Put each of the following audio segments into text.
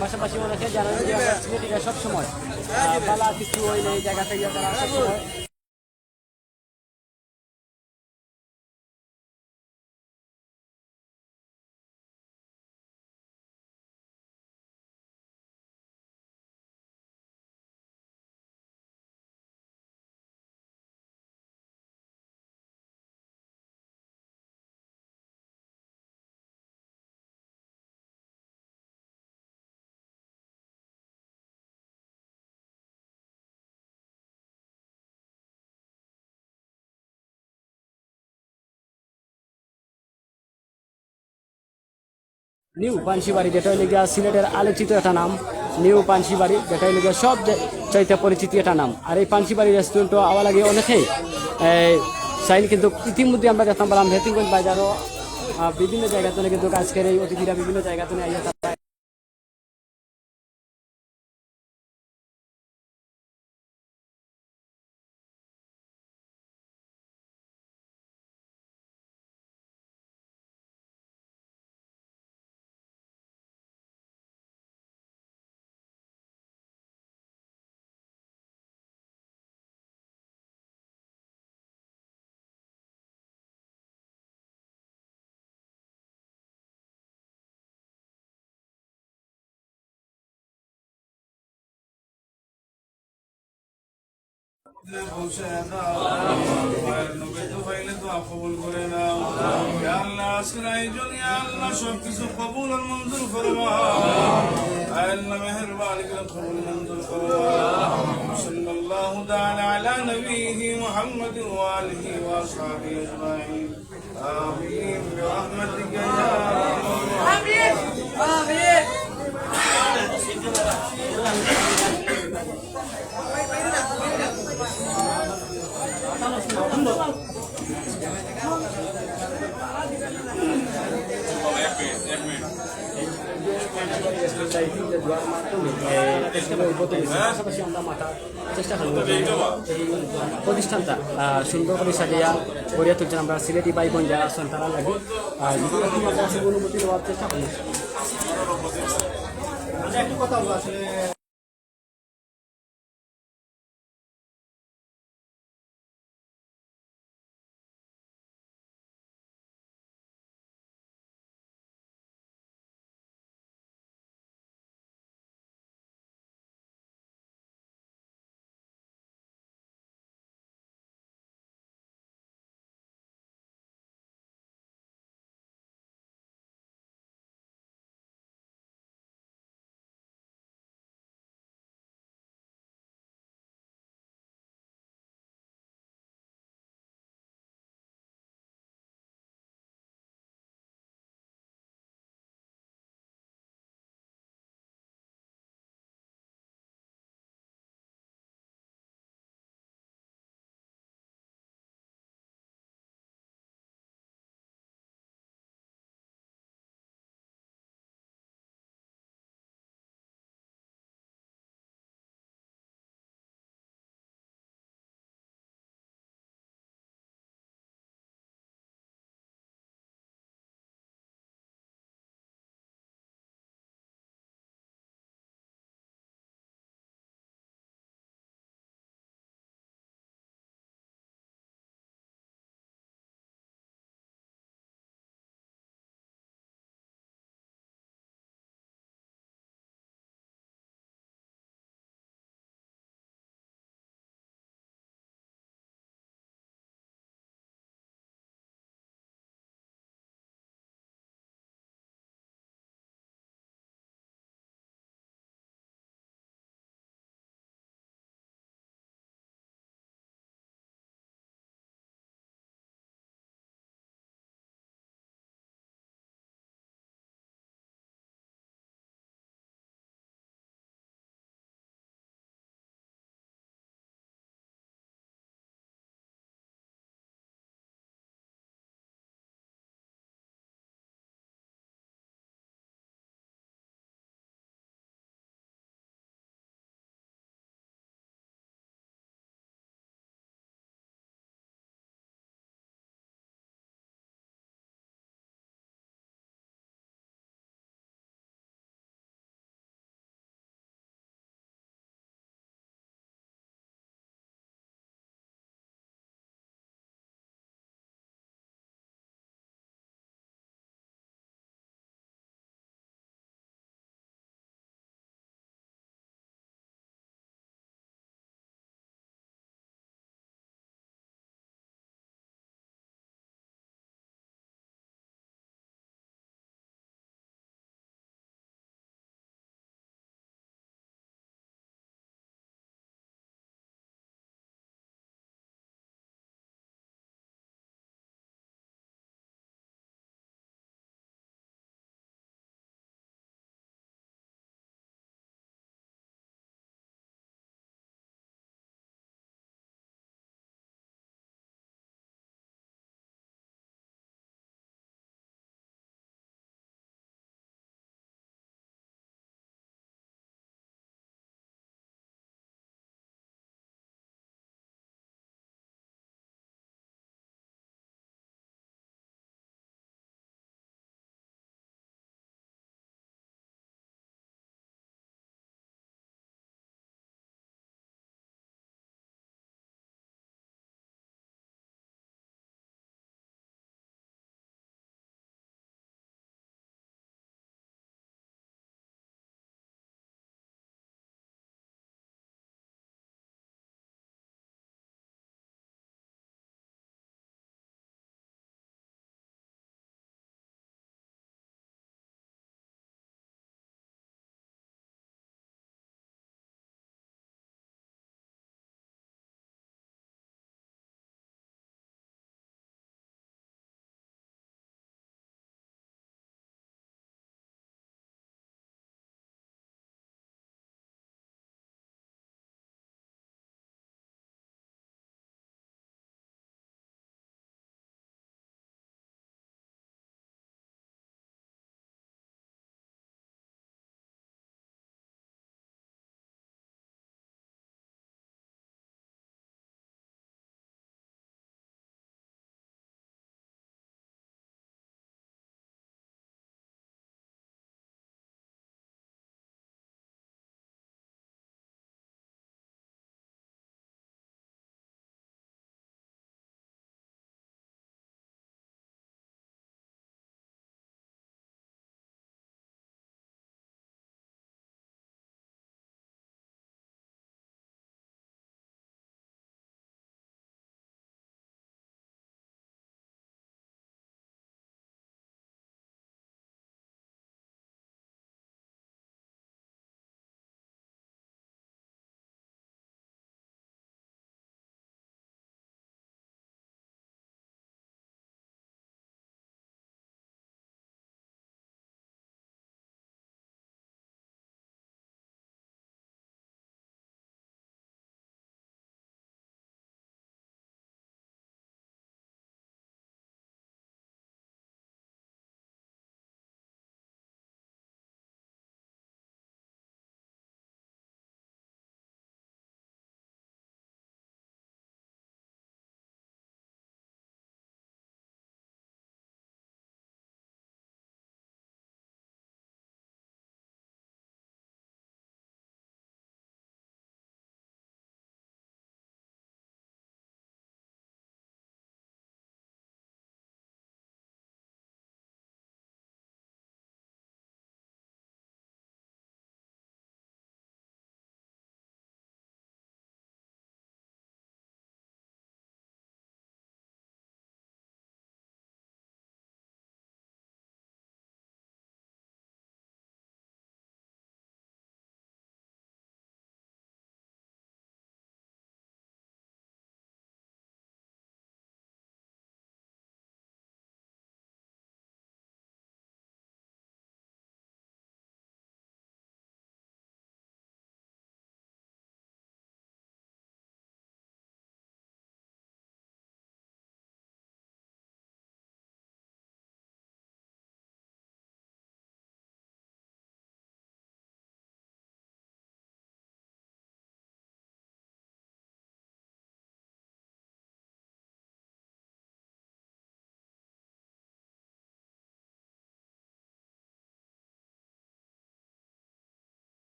পাশাপাশি অনেকে যারা সিলেটিরা সবসময় বালা কিছু হইলে এই জায়গা থেকে তারা সবসময় নিউ পানশিবাড়ি, যেটা হইলে গিয়া সিলেটের আলোচিত একটা নাম। নিউ পানশিবাড়ি, যেটা হইলে গিয়া সব চাইতে পরিচিতি একটা নাম। আর এই পানশিবাড়ি রেস্টুরেন্টও আওয়া লাগে অনেকেই চাইলে, কিন্তু ইতিমধ্যে আমরা দেখতাম পেলাম ভেতিমগঞ্জ বাজারও বিভিন্ন জায়গাতে কিন্তু আজকের এই অতিথিরা বিভিন্ন জায়গাতে আইয়া তারা সবকিছু কবুল আর মঞ্জুর করবা আল্লাহ মেহেরবানি করে কবুল মঞ্জুর করবা সাল্লাল্লাহু তাআলা আলা নবিহি মুহাম্মদ ওয়া আলিহি ওয়া সাহবিহি আজমাইন আমিন বিরহমাতিকা ইয়া আমিন আমিন। পাশাপাশি আমরা মাথার চেষ্টা করবো এই প্রতিষ্ঠানটা সুন্দর করে সাজিয়া গড়িয়া তুলছেন আমরা সিলেটি ভাই বোন যারা আছেন তারা লাগে অনুমতি দেওয়ার চেষ্টা করবো। একটু কথা বলবো আসলে।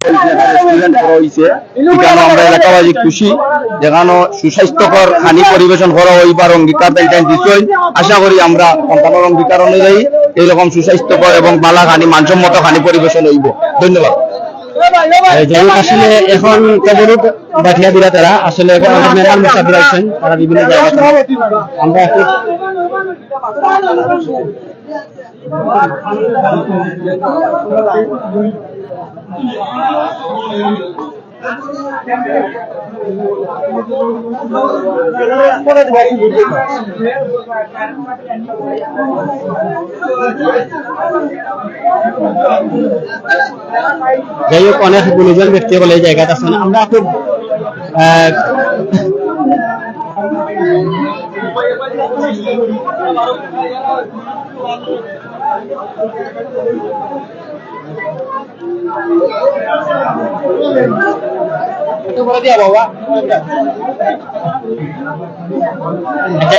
রেস্টুরেন্ট করা হয়েছে, এখানে আমরা এলাকাবাসী খুশি, যেখানে সুস্বাস্থ্যকর খানি পরিবেশন করা হইবার অঙ্গীকার দিচ্ছেন। আশা করি আমরা সন্তানের অঙ্গীকার অনুযায়ী এইরকম সুস্বাস্থ্যকর এবং বালা খানি মানসম্মত খানি পরিবেশন হইব। ধন্যবাদ। আসলে এখন কেবল বাঠিয়া দিলা তারা আসলে মেলার মুসাফির আছেন, তারা বিভিন্ন জায়গায় আমরা যাই হোক অনেক গুণীজন ব্যক্তি বলে এই জায়গাটা আছেন। আমরা খুব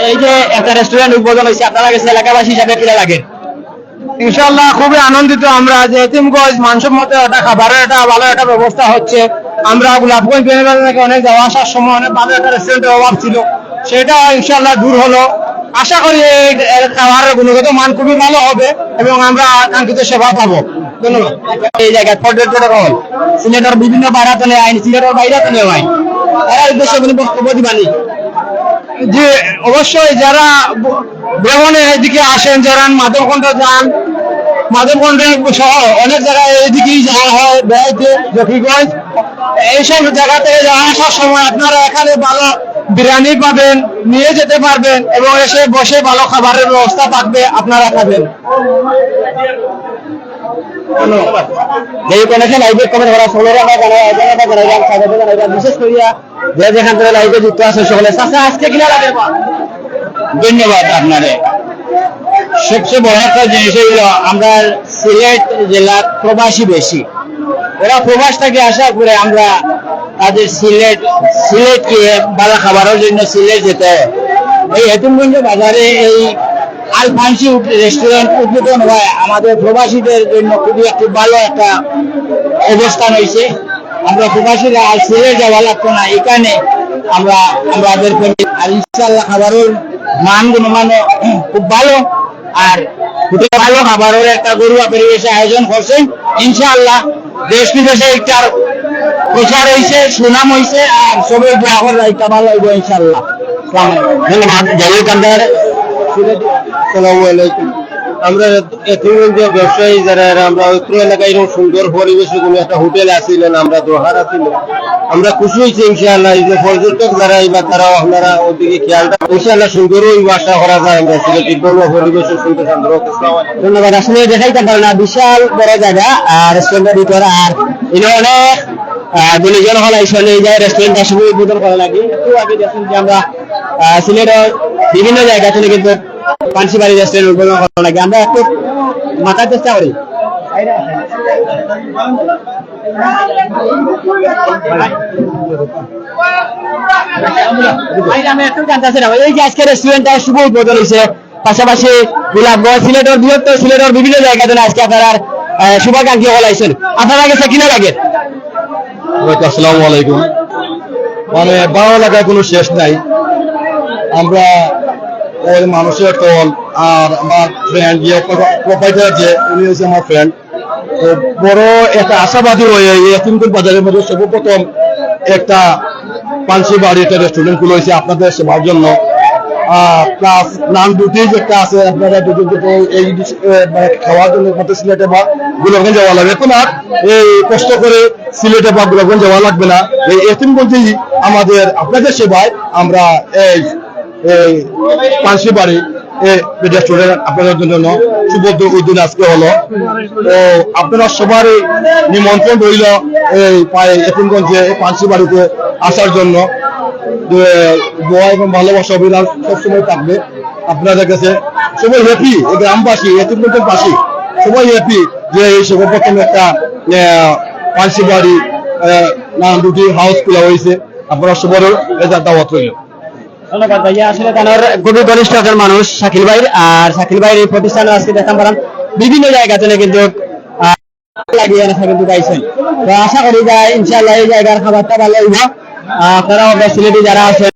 এই যে একটা রেস্টুরেন্ট উদ্বোধন হয়েছে, আপনারা কাছে এলাকাবাসী হিসাবে কিরা লাগে? ইনশাআল্লাহ খুবই আনন্দিত আমরা যে এতিমগঞ্জ মানসম্মত একটা খাবারের একটা ভালো একটা ব্যবস্থা হচ্ছে। আমরা গোলাপগঞ্জ বেনারস থেকে অনেক যাওয়া আসার সময় অনেক ভালো একটা রেস্টুরেন্টের অভাব ছিল, সেটা ইনশাআল্লাহ দূর হলো। আশা করি এই খাবারের গুণগত মান খুবই ভালো হবে এবং আমরা কাঙ্ক্ষিত সেবা পাবো। ধন্যবাদ। এই জায়গায় পর্যটক হল সিলেটের বিভিন্ন বাড়াতলে আইন, সিলেটের বাইরে তলেও আইন, এরা উদ্দেশ্যে কোনো বক্তব্য দিবানি? যে অবশ্যই যারা ভ্রমণে এদিকে আসেন, যারা মাধবকুণ্ড যান, মাধবকুণ্ড সহ অনেক জায়গায় এইদিকেই যাওয়া হয়, বেড়াইতে জকিগঞ্জ, এইসব জায়গা থেকে যাওয়া আসার সময় আপনারা এখানে ভালো বিরিয়ানি পাবেন, নিয়ে যেতে পারবেন এবং এসে বসে ভালো খাবারের ব্যবস্থা থাকবে, আপনারা খাবেন। বিশেষ করিয়া যে যেখান থেকে লাইভে যুক্ত আছে সকলে আজকে কিনা লাগে। ধন্যবাদ আপনারে। সবচেয়ে বড় একটা জিনিস হইল আমরা সিলেট জেলার প্রবাসী বেশি, ওরা প্রবাস থেকে আসার পরে আমরা তাদের সিলেটকে ভালো খাবারের জন্য সিলেট যেতে হয়। এই হেতুমগঞ্জ বাজারে এই আলফান্সি রেস্টুরেন্ট উদ্বোধন হয় আমাদের প্রবাসীদের জন্য খুবই একটি ভালো একটা অবস্থান হয়েছে। আমরা প্রবাসীরা আর সিলেট যাওয়া লাগতো না, এখানে আমাদের আর ইনশাআল্লাহ খাবারের মান গুণমান খুব ভালো, আর ভালো খাবারের একটা ঘরোয়া পরিবেশে আয়োজন করছেন। ইনশাআল্লাহ দেশ বিদেশে একটার প্রচার হয়েছে, সুনাম হয়েছে, আর সবাই গ্রাহকের একটা ভালো হইব ইনশাআল্লাহ। ধন্যবাদ। আসসালামু আলাইকুম। আমরা এতিমগঞ্জের ব্যবসায়ী যারা আমরা উত্তর এলাকায় এরকম সুন্দর পরিবেশে কোনো একটা হোটেল আসিলেন, আমরা দোহার আসিল, আমরা খুশি হয়েছি ইনশাআল্লাহ। এই যে পর্যটক যারা এবার তারা আপনারা ওদিকে খেয়ালটা ইনশাআল্লাহ সুন্দর আশা করা যায়। আমরা সিলেটের পরিবেশের সুন্দর সুন্দর। ধন্যবাদ। আসলে দেখাইতে পারে না, বিশাল বড় জায়গা আর রেস্টুরেন্টের ভিতর, আর এনে অনেক গুণীজন হল এইসব এই যায় রেস্টুরেন্ট আসলে উদ্বোধন করা লাগে। একটু আগে দেখুন যে আমরা সিলেটের বিভিন্ন জায়গা থেকে কিন্তু পানসিবাড়ি রেস্টুরেন্ট উদ্বোধন করা লাগে। আমরা একটু মাথার চেষ্টা করি। এই যে আজকে রেস্টুরেন্টটা শুভ উদ্বোধন হয়েছে, পাশাপাশি গোলাপগঞ্জ সিলেটের বৃহত্তর সিলেটের বিভিন্ন জায়গা থেকে আজকে আপনারা শুভাকাঙ্ক্ষী হল আইসেন, আপনারা কাছে কিনা লাগে? আসসালামু আলাইকুম। মানে ভালো লাগার কোনো শেষ নাই। আমরা ওই মানুষের দল আর আমার ফ্রেন্ড যে প্রোপাইটার যে উনি হচ্ছে আমার ফ্রেন্ড, বড় একটা আশাবাদী হয়ে এতিমগঞ্জ বাজারের মধ্যে সর্বপ্রথম একটা পানসি বাড়ি একটা রেস্টুরেন্ট খুলে হয়েছে আপনাদের সেবার জন্য। প্লাস নান দুটি যেটা আছে আপনারা এই খাওয়ার জন্য সিলেটে বা গোলাপগঞ্জ যাওয়া লাগবে, তোমার এই কষ্ট করে সিলেটে বা গোলাপগঞ্জ যাওয়া লাগবে না। এই এতিমগঞ্জেই আমাদের আপনাদের সেবায় আমরা এই পানসি বাড়ি রেস্টুরেন্ট আপনাদের জন্য সুবদ্ধ উদ্যোগ আজকে হলো। তো আপনারা সবারই নিমন্ত্রণ রইল এই এতিমগঞ্জে পানসি বাড়িতে আসার জন্য। দোয়া এবং ভালোবাসা অভিযান সবসময় থাকবে আপনাদের কাছে। সবাই হ্যাপি, এই গ্রামবাসী এতিমগঞ্জের বাসী সবাই হ্যাপি যে এই সর্বপ্রথম একটা পানসি বাড়ি নাম দুটি হাউস খোলা হয়েছে। আপনারা সবারও এটা দাওয়াত রইল। ধন্যবাদ ভাইয়া। আসলে তার খুবই ঘনিষ্ঠ একজন মানুষ শাকিল ভাই, আর শাকিল ভাইয়ের এই প্রতিষ্ঠানে আজকে দেখতাম পারেন বিভিন্ন জায়গা থেকে কিন্তু লাগিয়ে রাখা কিন্তু পাইছেন। তো আশা করি যে ইনশাআল্লাহ এই জায়গার খাবারটা ভালো হইব। আপনারা সিলেটি যারা আছে